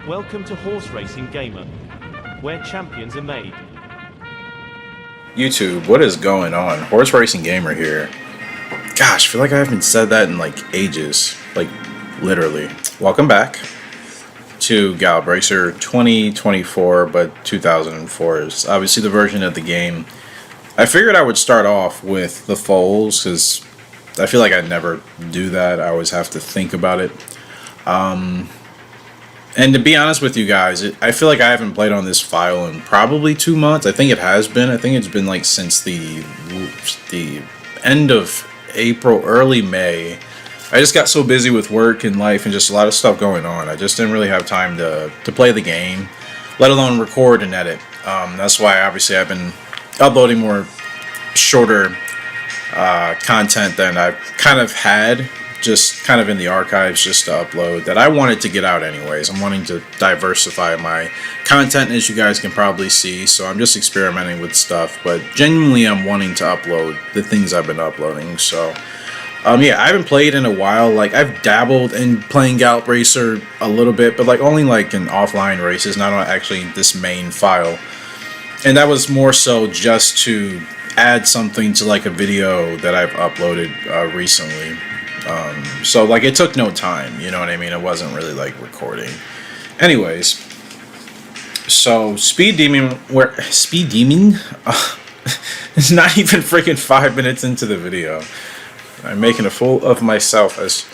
Welcome to Horse Racing Gamer, where champions are made. YouTube, what is going on? Horse Racing Gamer here. Gosh, I feel like I haven't said that in like ages. Like, literally. Welcome back to Gallop Racer 2024, but 2004's. Obviously the version of the game. I figured I would start off with the foals, because I feel like I never do that. I always have to think about it. And to be honest with you guys, I feel like I haven't played on this file in probably 2 months. I think it has been. I think it's been like since the end of April, early May. I just got so busy with work and life and just a lot of stuff going on. I just didn't really have time to play the game, let alone record and edit. That's why obviously I've been uploading more shorter content than I've kind of had, just kind of in the archives just to upload, that I wanted to get out anyways. I'm wanting to diversify my content, as you guys can probably see, so I'm just experimenting with stuff, but genuinely I'm wanting to upload the things I've been uploading. So yeah, I haven't played in a while. Like, I've dabbled in playing Gallop Racer a little bit, but like only like in offline races, not on actually this main file. And that was more so just to add something to like a video that I've uploaded recently. So like it took no time, you know what I mean? It wasn't really like recording. Anyways, so Speed Demon, it's not even freaking 5 minutes into the video. I'm making a fool of myself as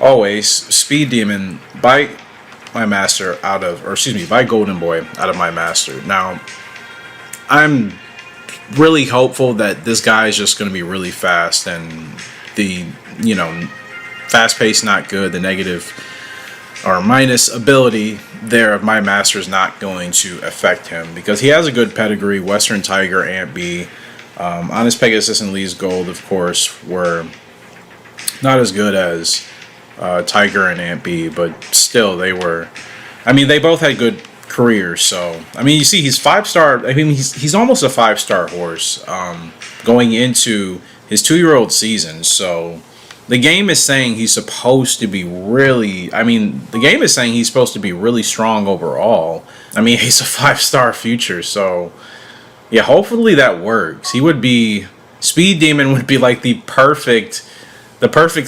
always. Speed Demon by my master out of, or excuse me, by Golden Boy out of my master. Now, I'm really hopeful that this guy is just going to be really fast, and the, you know, fast pace not good, the negative or minus ability there of my master is not going to affect him, because he has a good pedigree. Western Tiger, Ant B, Honest Pegasus and Lee's Gold, of course, were not as good as Tiger and Ant B, but still they were, I mean, they both had good careers. So I mean, you see, he's 5-star. I mean, he's almost a 5-star horse going into his 2-year-old season. So the game is saying he's supposed to be really, I mean, the game is saying he's supposed to be really strong overall. I mean, he's a 5-star future. So yeah, hopefully that works. He would be, Speed Demon would be like the perfect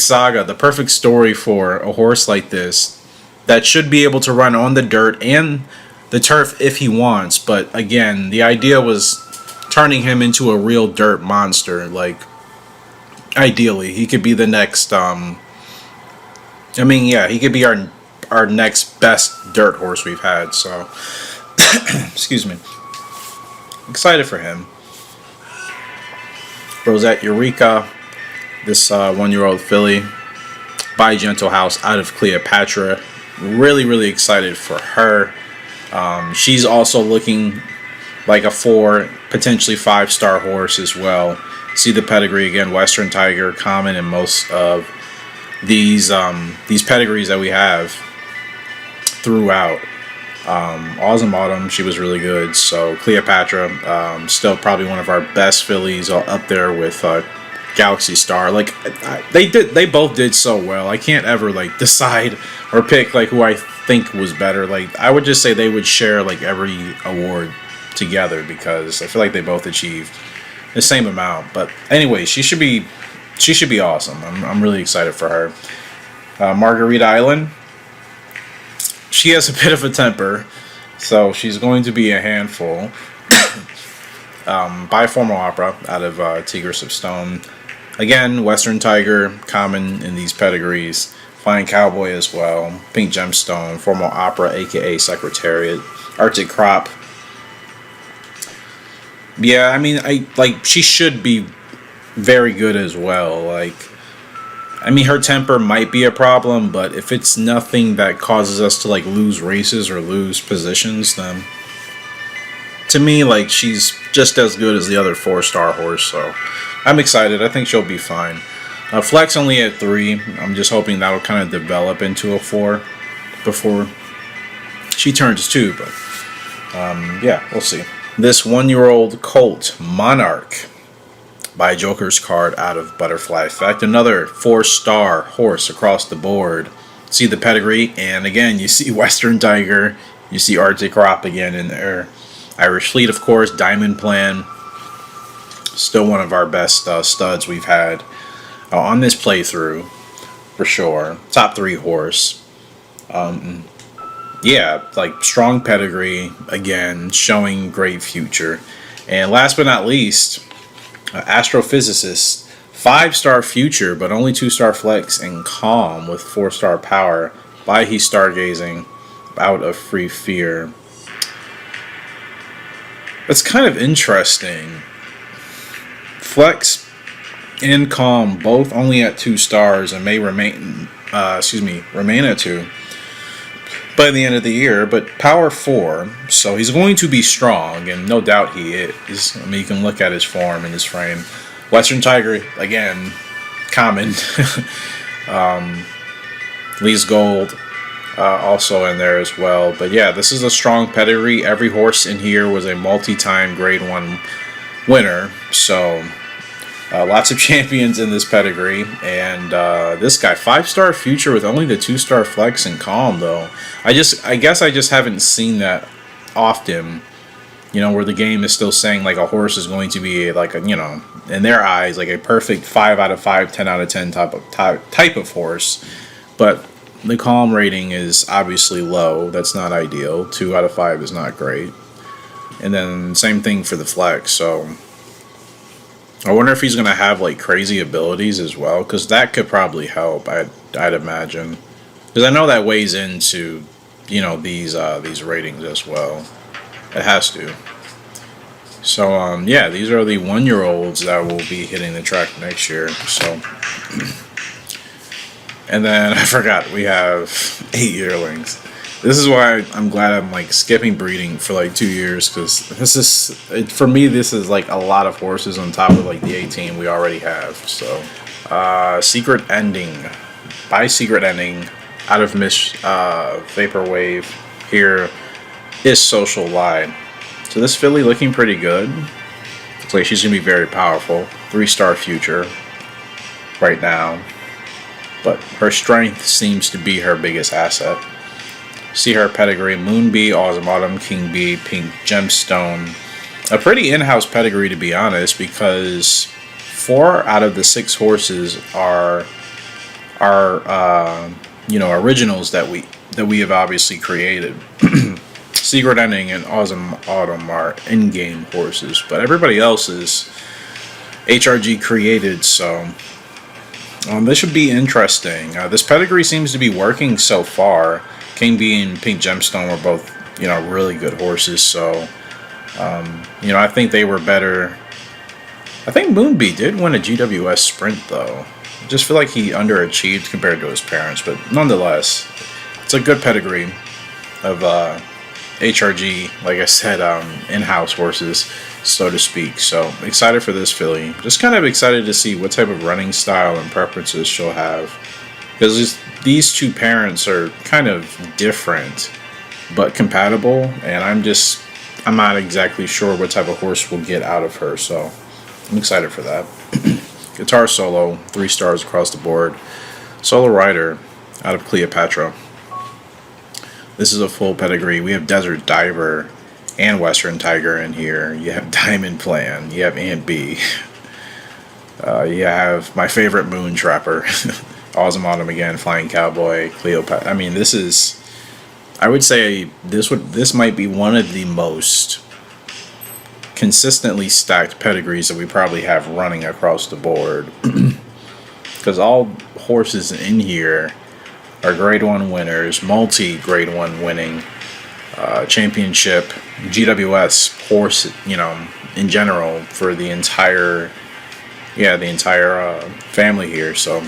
saga, the perfect story for a horse like this that should be able to run on the dirt and the turf if he wants. But again, the idea was turning him into a real dirt monster. Like, ideally, he could be the next, I mean, yeah, he could be our next best dirt horse we've had. So, excuse me. Excited for him. Rosette Eureka, this 1-year-old filly by Gentle House out of Cleopatra. Really, really excited for her. She's also looking like a 4, potentially 5-star horse as well. See the pedigree again, Western Tiger, common in most of these pedigrees that we have throughout. Awesome Autumn, she was really good. So Cleopatra, still probably one of our best fillies, up there with Galaxy Star. Like, they both did so well. I can't ever like decide or pick like who I think was better. Like, I would just say they would share like every award together, because I feel like they both achieved the same amount. But anyway, she should be awesome. I'm really excited for her. Margarita Island, she has a bit of a temper, so she's going to be a handful. Biformal Opera out of Tigress of Stone. Again, Western Tiger, common in these pedigrees. Flying Cowboy as well. Pink Gemstone, Formal Opera, aka Secretariat. Arctic Crop. Yeah, I mean, she should be very good as well. Like, I mean, her temper might be a problem, but if it's nothing that causes us to like lose races or lose positions, then to me, like, she's just as good as the other 4-star horse. So I'm excited. I think she'll be fine. Flex only at 3. I'm just hoping that will kind of develop into a 4 before she turns 2. But yeah, we'll see. This 1-year-old colt, Monarch, by Joker's Card out of Butterfly Effect. Another 4-star horse across the board. see the pedigree, and again, you see Western Tiger, you see Arctic Crop again in there. Irish Fleet, of course, Diamond Plan. Still one of our best studs we've had on this playthrough, for sure. Top 3 horse. Yeah, like strong pedigree, again, showing great future. And last but not least, Astrophysicist. 5-star future, but only 2-star flex and calm with 4-star power. By he stargazing out of free fear. That's kind of interesting. Flex and calm both only at 2 stars and may remain at 2 by the end of the year, but power 4, so he's going to be strong, and no doubt he is. I mean, you can look at his form and his frame. Western Tiger, again, common. Lee's Gold, also in there as well. But yeah, this is a strong pedigree. Every horse in here was a multi-time Grade 1 winner. So lots of champions in this pedigree. And this guy, 5-star future with only the 2-star flex and calm, though. I guess I just haven't seen that often. You know, where the game is still saying like a horse is going to be like a, you know, in their eyes, like a perfect 5 out of 5, 10 out of 10 type of horse. But the calm rating is obviously low. That's not ideal. 2 out of 5 is not great. And then same thing for the flex. So I wonder if he's going to have like crazy abilities as well, because that could probably help. I'd imagine, because I know that weighs into, you know, these ratings as well. It has to. So, yeah, these are the 1-year-olds that will be hitting the track next year. So, and then I forgot, we have 8 yearlings. This is why I'm glad I'm like skipping breeding for like 2 years, because this is, for me, this is like a lot of horses on top of like the 18 we already have. So, Secret Ending. By Secret Ending, out of Miss Vaporwave here is Social Lie. So this filly looking pretty good. Looks like she's going to be very powerful. 3-star future right now. But her strength seems to be her biggest asset. See her pedigree: Moon Bee, Awesome Autumn, King Bee, Pink Gemstone. A pretty in-house pedigree, to be honest, because 4 out of the 6 horses are you know, originals that we have obviously created. Secret Ending and Awesome Autumn are in-game horses, but everybody else is HRG created, so this should be interesting. This pedigree seems to be working so far. King Bee and Pink Gemstone were both, you know, really good horses, so you know, I think they were better. I think Moon Bee did win a GWS sprint, though. I just feel like he underachieved compared to his parents, but nonetheless, it's a good pedigree of HRG, like I said, in-house horses, so to speak. So excited for this filly. Just kind of excited to see what type of running style and preferences she'll have, because these 2 parents are kind of different but compatible, and I'm not exactly sure what type of horse we'll get out of her. So I'm excited for that. Guitar Solo, 3 stars across the board. Solo Rider out of Cleopatra. This is a full pedigree. We have Desert Diver and Western Tiger in here. You have Diamond Plan. You have Aunt Bee. You have my favorite Moon Trapper. Awesome Autumn again. Flying Cowboy. Cleopatra. I mean, this is... I would say this might be one of the most consistently stacked pedigrees that we probably have running across the board. Because all horses in here are Grade 1 winners, multi-Grade 1 winning, championship, GWS horse, you know, in general for the entire family here. So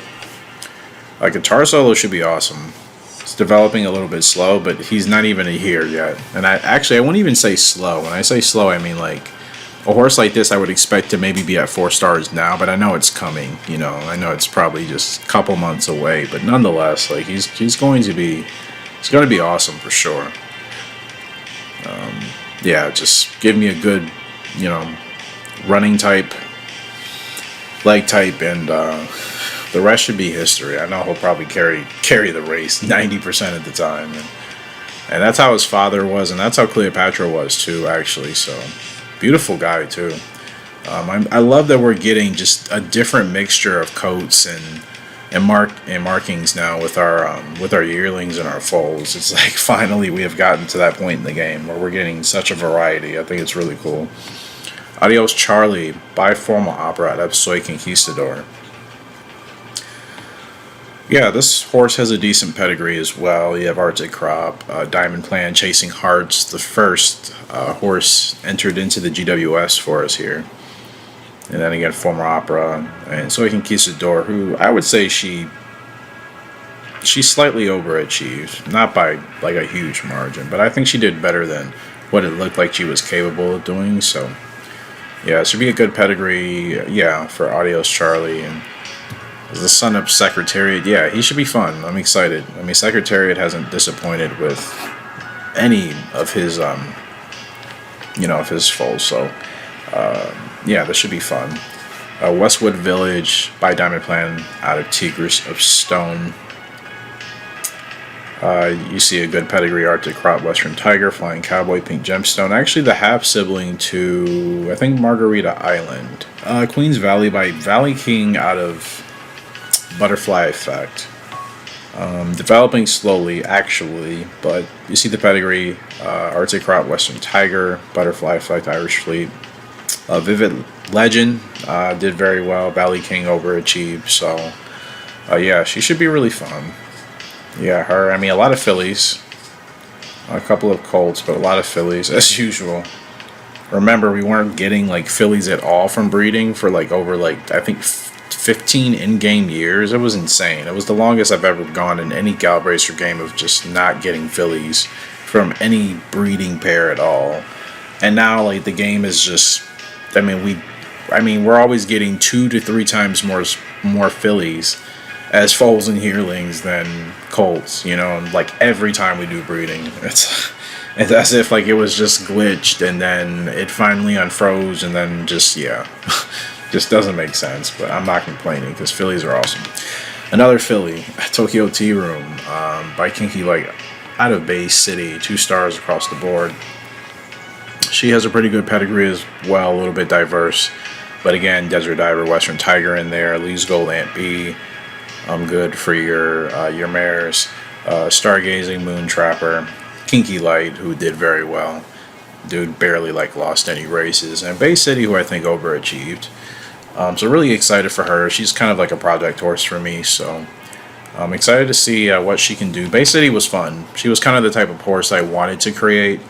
Guitar Solo should be awesome. It's developing a little bit slow, but he's not even a year yet. And I won't even say slow. When I say slow, I mean like a horse like this I would expect to maybe be at 4 stars now, but I know it's coming, you know. I know it's probably just a couple months away, but nonetheless, like he's going to be awesome for sure. Yeah, just give me a good, you know, running type, leg type, and the rest should be history. I know he'll probably carry the race 90% of the time, and that's how his father was, and that's how Cleopatra was too, actually. So beautiful guy too. I love that we're getting just a different mixture of coats and markings now with our yearlings and our foals. It's like finally we have gotten to that point in the game where we're getting such a variety. I think it's really cool. Adios Charlie, biformal opera out of Soy Conquistador. Yeah, this horse has a decent pedigree as well. You have Arctic Crop, Diamond Plan, Chasing Hearts, the first horse entered into the GWS for us here. And then again, former opera, and Soy Conquistador, who I would say she slightly overachieved, not by like a huge margin, but I think she did better than what it looked like she was capable of doing. So yeah, it should be a good pedigree, yeah, for Adios Charlie. And as the son of Secretariat, yeah, he should be fun. I'm excited. I mean, Secretariat hasn't disappointed with any of his of his foals. So yeah, this should be fun. Westwood Village by Diamond Plan out of Tigris of Stone. You see a good pedigree, Arctic Crop, Western Tiger, Flying Cowboy, Pink Gemstone. Actually, the half sibling to, I think, Margarita Island. Queen's Valley by Valley King out of Butterfly Effect. Developing slowly, actually, but you see the pedigree, Arctic Crop, Western Tiger, Butterfly Effect, Irish Fleet. Vivid Legend did very well. Valley King overachieved, so yeah, she should be really fun. Yeah, her. I mean, a lot of fillies, a couple of colts, but a lot of fillies as usual. Remember, we weren't getting like fillies at all from breeding for like over like I think 15 in-game years. It was insane. It was the longest I've ever gone in any Gallop Racer game of just not getting fillies from any breeding pair at all. And now like the game is just. I mean, we're always getting 2 to 3 times more fillies as foals and yearlings than colts, and like every time we do breeding, it's as if like it was just glitched and then it finally unfroze and then just just doesn't make sense. But I'm not complaining because fillies are awesome. Another filly, Tokyo Tea Room by Kinky Light out of Bay City, 2 stars across the board. She has a pretty good pedigree as well, a little bit diverse. But again, Desert Diver, Western Tiger in there, Lee's Gold Ant B. Good for your mares. Stargazing, Moon Trapper, Kinky Light, who did very well. Dude barely lost any races. And Bay City, who I think overachieved. So really excited for her. She's kind of like a project horse for me, so I'm excited to see what she can do. Bay City was fun. She was kind of the type of horse I wanted to create.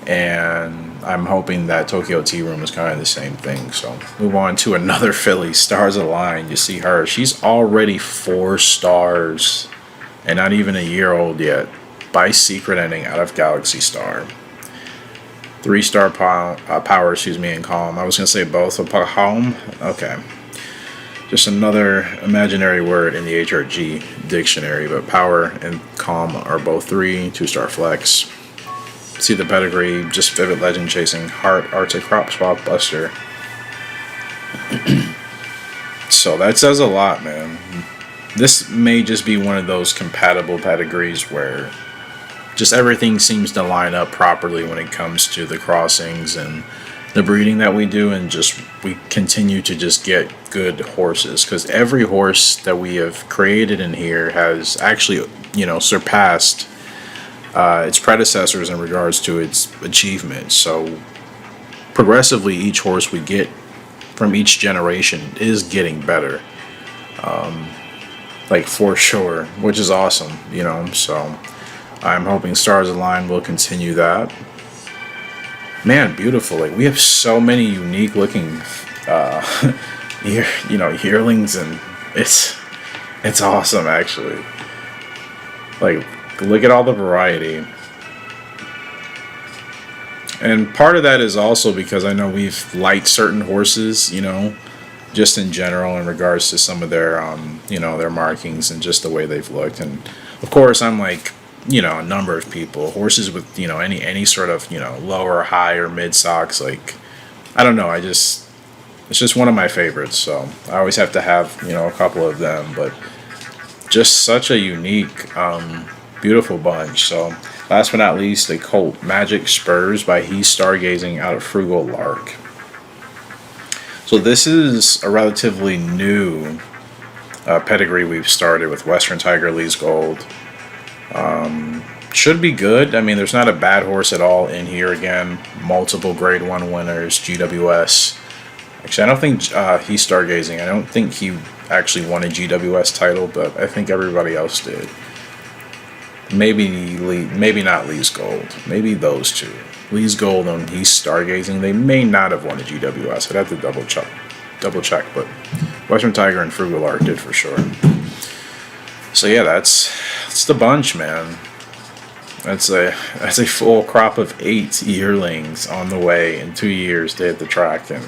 And I'm hoping that Tokyo Tea Room is kind of the same thing. So move on to another filly, Stars Align. You see her. She's already 4 stars and not even a year old yet by Secret Ending out of Galaxy Star. 3-star power, and calm. I was going to say both. Calm? Okay. Just another imaginary word in the HRG dictionary, but power and calm are both 3, 2-star flex. See the pedigree, just Vivid Legend, Chasing Heart, Arctic Crop, Swap Buster. So that says a lot, man. This may just be one of those compatible pedigrees where just everything seems to line up properly when it comes to the crossings and the breeding that we do, and just we continue to just get good horses, because every horse that we have created in here has actually, surpassed its predecessors in regards to its achievement. So progressively, each horse we get from each generation is getting better, for sure, which is awesome, so I'm hoping Stars Align will continue that. Man, beautiful. We have so many unique looking yearlings, and it's awesome actually. Look at all the variety. And part of that is also because I know we've liked certain horses, just in general in regards to some of their, their markings and just the way they've looked. And of course, I'm a number of people, horses with, any sort of, lower, high, or mid socks. I don't know. It's just one of my favorites, so I always have to have, you know, a couple of them. But just such a unique, beautiful bunch. So last but not least, the Colt Magic Spurs by He's Stargazing out of Frugal Lark. So this is a relatively new pedigree we've started with Western Tiger Lee's Gold. Should be good. I mean, there's not a bad horse at all in here again. Multiple grade 1 winners, GWS. Actually, I don't think He's Stargazing. I don't think he actually won a GWS title, but I think everybody else did. Maybe not Lee's Gold. Maybe those two. Lee's Gold and He's Stargazing. They may not have won a GWS. I'd have to double check, but Western Tiger and Frugal Lark did for sure. So yeah, that's the bunch, man. That's a full crop of 8 yearlings on the way in 2 years to hit the track, and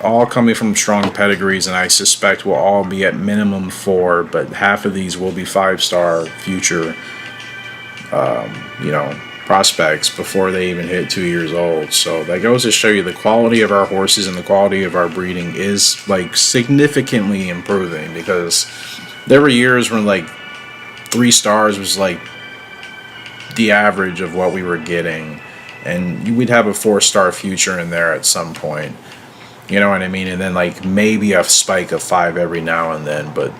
all coming from strong pedigrees, and I suspect will all be at minimum 4, but half of these will be 5-star future, prospects before they even hit 2 years old. So that goes to show you the quality of our horses and the quality of our breeding is like significantly improving, because there were years when like 3 stars was like the average of what we were getting, and we'd have a 4-star future in there at some point. You know what I mean? And then like maybe a spike of 5 every now and then, but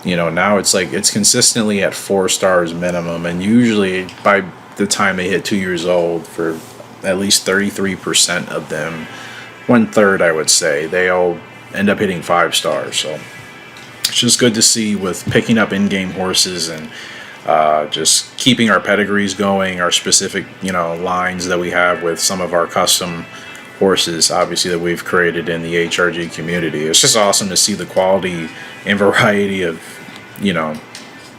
you know, now it's like it's consistently at 4 stars minimum, and usually by the time they hit 2 years old, for at least 33% of them, 1/3 I would say, they all end up hitting 5 stars. So it's just good to see with picking up in-game horses and just keeping our pedigrees going, our specific, you know, lines that we have with some of our custom horses, obviously, that we've created in the HRG community. It's just awesome to see the quality and variety of, you know,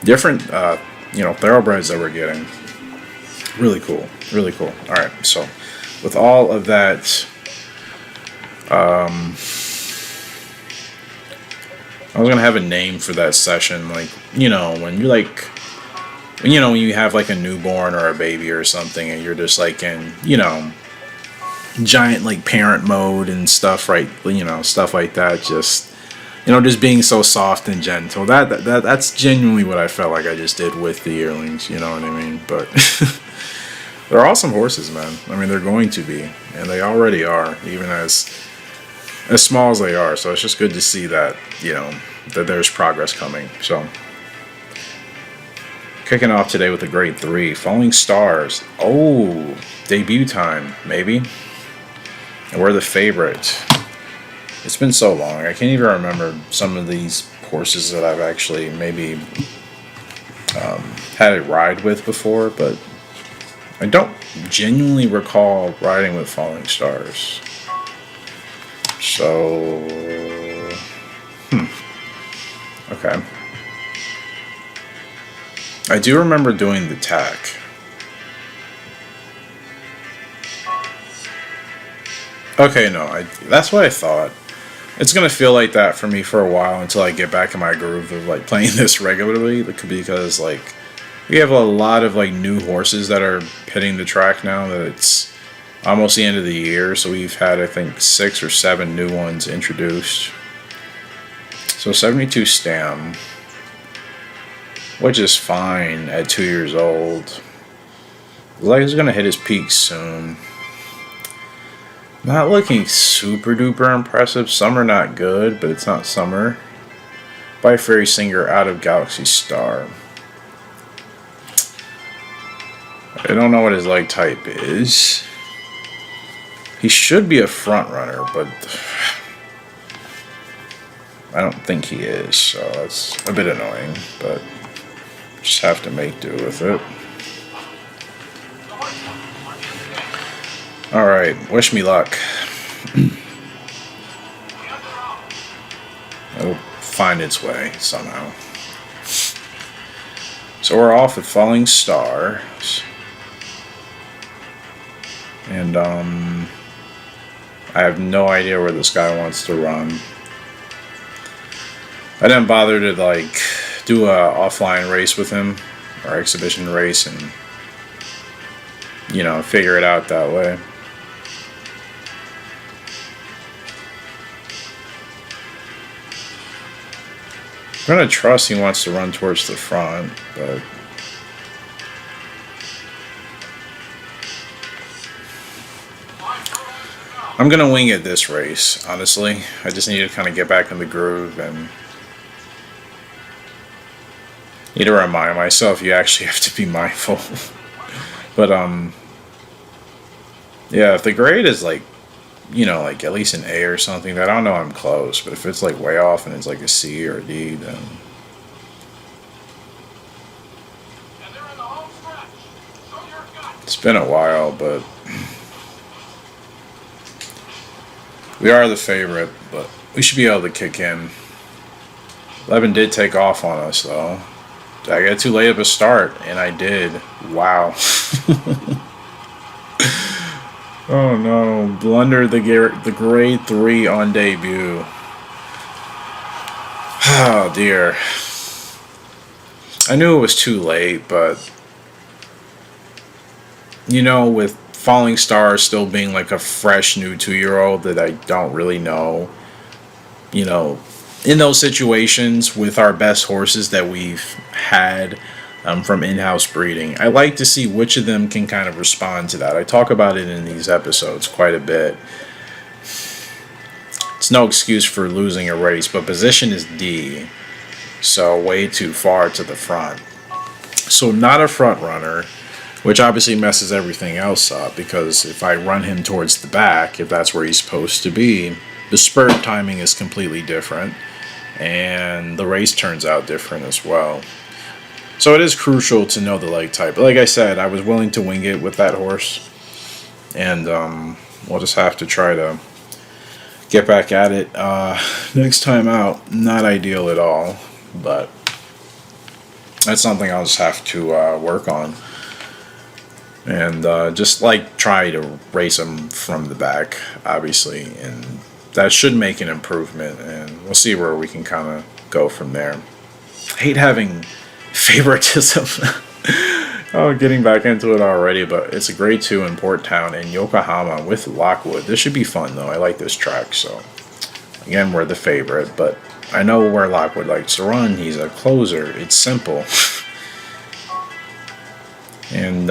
different, thoroughbreds that we're getting. Really cool. Really cool. All right. So with all of that, I was going to have a name for that session. Like, you know, when you're like, when you have like a newborn or a baby or something, and you're just like in, you know, giant like parent mode and stuff, right? You know, stuff like that. Just, you know, just being so soft and gentle. That's genuinely what I felt like I just did with the yearlings. You know what I mean? But they're awesome horses, man. I mean, they're going to be, and they already are, even as small as they are. So it's just good to see that, you know, that there's progress coming. So kicking off today with a grade 3, Falling Stars. Oh, debut time, maybe. And we're the favorite. It's been so long. I can't even remember some of these horses that I've actually maybe had a ride with before, but I don't genuinely recall riding with Falling Stars. So, okay. I do remember doing the tack. Okay, no, that's what I thought. It's going to feel like that for me for a while until I get back in my groove of like playing this regularly, because like we have a lot of like new horses that are hitting the track now that it's almost the end of the year, so we've had I think 6 or 7 new ones introduced. So 72 Stam, which is fine at 2 years old. Like he's gonna hit his peak soon. Not looking super duper impressive. Summer not good, but it's not summer. By Fairy Singer out of Galaxy Star. I don't know what his leg type is. He should be a front runner, but I don't think he is, so that's a bit annoying, but just have to make do with it. Alright, wish me luck. It'll find its way somehow. So we're off with Falling Stars. And I have no idea where this guy wants to run. I didn't bother to like do a offline race with him, or exhibition race, and you know, figure it out that way. I'm gonna trust he wants to run towards the front, but I'm gonna wing it this race, honestly. I just need to kind of get back in the groove and need to remind myself you actually have to be mindful. But yeah, if the grade is like, you know, like at least an A or something, I don't know I'm close. But if it's like way off and it's like a C or a D, then it's been a while, but we are the favorite, but we should be able to kick in. 11 did take off on us, though. I got too late of a start, and I did. Wow. Oh no. Blunder the grade 3 on debut. Oh dear. I knew it was too late, but you know, with Falling Star still being like a fresh new 2-year-old that I don't really know, you know, in those situations with our best horses that we've had from in-house breeding, I like to see which of them can kind of respond to that. I talk about it in these episodes quite a bit. It's no excuse for losing a race, but position is D, so way too far to the front. So not a front runner, which obviously messes everything else up, because if I run him towards the back, if that's where he's supposed to be, the spurt timing is completely different, and the race turns out different as well. So it is crucial to know the leg type. Like I said, I was willing to wing it with that horse, and we'll just have to try to get back at it next time out. Not ideal at all, but that's something I'll just have to work on. And just like try to race them from the back, obviously, and that should make an improvement, and we'll see where we can kind of go from there. I hate having favoritism. Oh, getting back into it already, but it's a grade 2 in Port Town in Yokohama with Lockwood. This should be fun though. I like this track, so again, we're the favorite, but I know where Lockwood likes to run. He's a closer. It's simple. And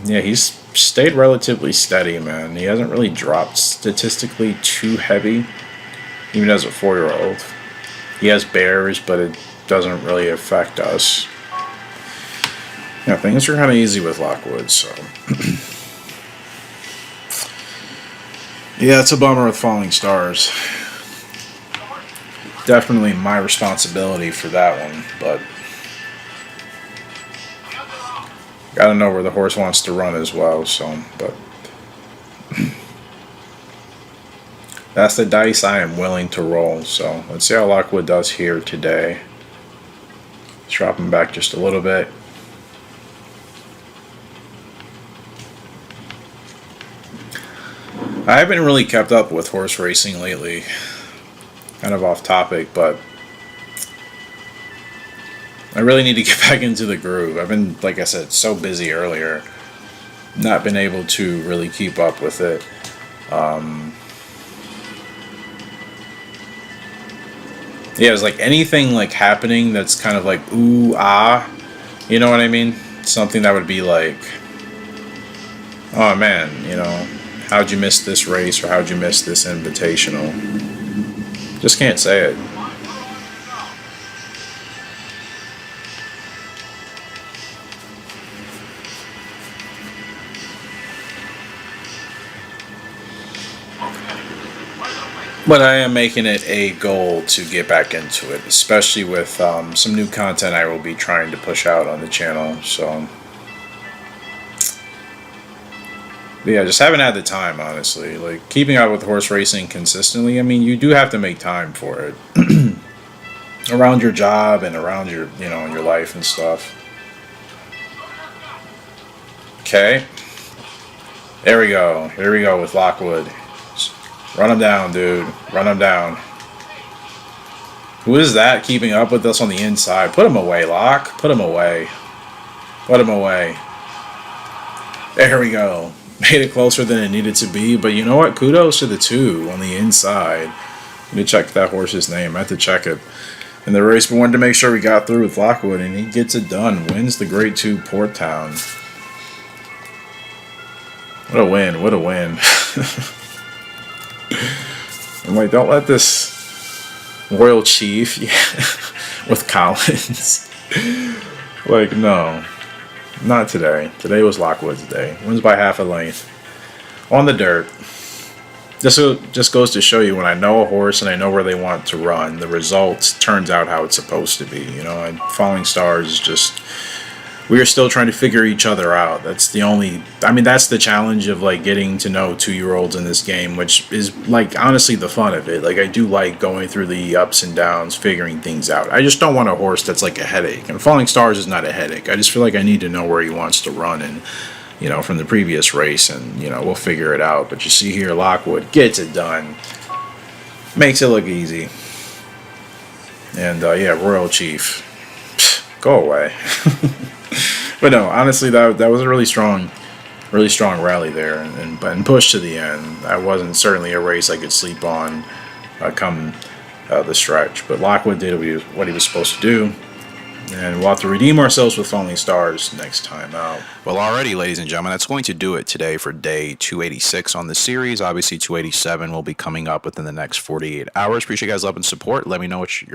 yeah, he's stayed relatively steady, man. He hasn't really dropped statistically too heavy, even as a 4-year-old. He has bears, but it doesn't really affect us. Yeah, things are kind of easy with Lockwood, so yeah, it's a bummer with Falling Stars. Definitely my responsibility for that one, but gotta know where the horse wants to run as well, so, but that's the dice I am willing to roll, so let's see how Lockwood does here today. Let's drop him back just a little bit. I haven't really kept up with horse racing lately. Kind of off topic, but I really need to get back into the groove. I've been, like I said, so busy earlier. Not been able to really keep up with it. Yeah, it's like anything like happening that's kind of like ooh, ah. You know what I mean? Something that would be like, oh man, you know, how'd you miss this race or how'd you miss this invitational? Just can't say it. But I am making it a goal to get back into it, especially with some new content I will be trying to push out on the channel. So, but yeah, just haven't had the time, honestly. Like, keeping up with horse racing consistently, I mean, you do have to make time for it. Around your job and around your, you know, your life and stuff. Okay. There we go. Here we go with Lockwood. Run him down, dude. Run him down. Who is that keeping up with us on the inside? Put him away, Lock. Put him away. Put him away. There we go. Made it closer than it needed to be, but you know what? Kudos to the 2 on the inside. Let me check that horse's name. I have to check it. in the race, but wanted to make sure we got through with Lockwood, and he gets it done. Wins the Grade 2 Port Town. What a win. What a win. I'm like, don't let this Royal Chief with Collins. Like, no. Not today. Today was Lockwood's day. Wins by half a length. On the dirt. This just goes to show you, when I know a horse and I know where they want to run, the results turns out how it's supposed to be. You know, and Falling Stars is just, we are still trying to figure each other out. That's the only, I mean, that's the challenge of like getting to know 2-year-olds in this game, which is like honestly the fun of it. Like, I do like going through the ups and downs, figuring things out. I just don't want a horse that's like a headache. And Falling Stars is not a headache. I just feel like I need to know where he wants to run, and you know, from the previous race, and you know, we'll figure it out. But you see here, Lockwood gets it done, makes it look easy, and yeah, Royal Chief, go away. But no, honestly, that was a really strong rally there, and push to the end. That wasn't certainly a race I could sleep on come the stretch. But Lockwood did what he was supposed to do. And we'll have to redeem ourselves with Falling Stars next time out. Well, alrighty, ladies and gentlemen, that's going to do it today for day 286 on the series. Obviously, 287 will be coming up within the next 48 hours. Appreciate you guys' love and support. Let me know what your